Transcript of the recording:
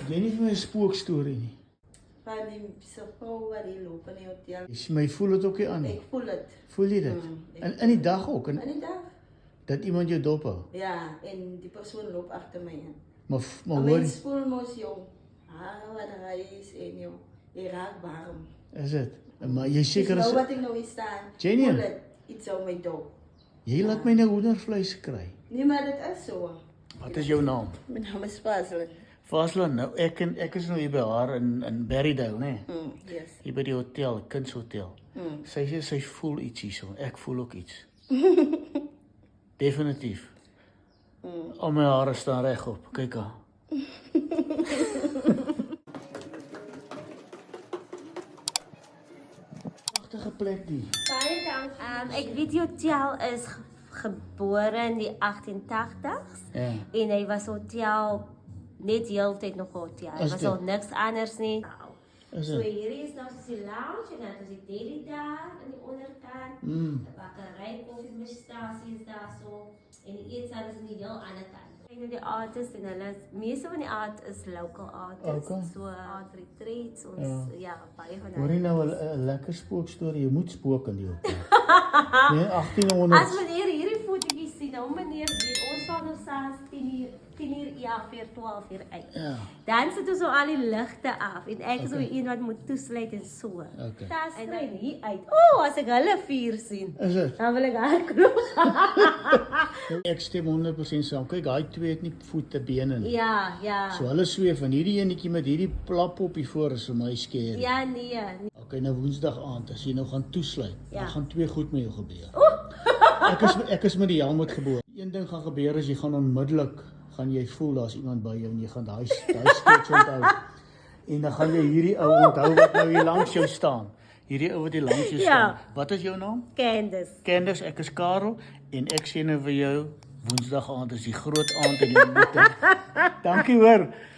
Jy nie vir my 'n spookstorie nie. Van die vrou wat die loop in die hotel. My voel dit ook nie aan nie. Ik voel het. Voel jy dit? In die dag ook? En die dag? Dat iemand jou dop hou? Ja, en die persoon loopt achter mij aan. Maar Maar hoor, mijn spoel moest jou haren wat reis en jou, je raakt warm. is dit? Maar jy seker Dus is... nou wat ik nou hier staan, Jenny? voel het, iets zou mij dop. Jy laat my nou hoendervleis kry. Nee, maar het is zo. Wat is jou naam? Mijn naam is Fazlin. Vaslin, nou ek is nou hier by haar in Berrydale, né? Yes. Hier by die hotel, kunshotel. Sy sê sy voel iets hierso. Ek voel ook iets. Definitief. Al my hare staan regop. Kyk haar. Pragtige plek die. Baie dankie. Ek weet die hotel is gebore in die 1880s. Ja. En hy was hotel net heeltyd nog 'n hotel. Hy Is was dit? al niks anders nie. Is So dit? hierdie is nou soos die lounge en dan is die deli daar aan die onderkant. 'n Bakkery, koffiestasie is daar so en die eetsaal is aan die heel ander kant. En die artists en hulle meeste van die art is local artists. Okay. So art retreats ons ja, baie van Hoor hulle. jy nou 'n lekker spookstorie? Jy moet spook in die hotel. Nee, 1800. As meneer hierdie fotootjies sien, nou meneer weet ons van ons saans 10 uur, ja, 12 uur uit. Ja. Dan sit ons so al die ligte af en ek is so een wat moet toesluit en so. Okay. Daar skyn hier uit. O, as ek hulle vier sien, Is dit? dan wil ek hardloop. Ek stem 100% saam. Kyk, daai twee het nie voete, bene nie. Ja. So hulle sweef en hierdie enetjie met hierdie plap op hier voor is vir my skeer. Ja, nee. Okay, nou Woensdag aand as jy nou gaan toesluit, Ja. dan gaan twee goed met jou gebeur. Ek is met die helm gebore. Een ding gaan gebeur is jy gaan onmiddellik gaan jy voel daar's iemand by jou en jy gaan daai skets onthou. En dan gaan jy hierdie ou onthou wat nou hier langs jou staan. Hierdie ou wat hier langs jou staan. Wat is jou naam? Candice. Candice, ek is Karel en ek sê nou vir jou Woensdag aand is die groot aand in die meeting. Dankie hoor.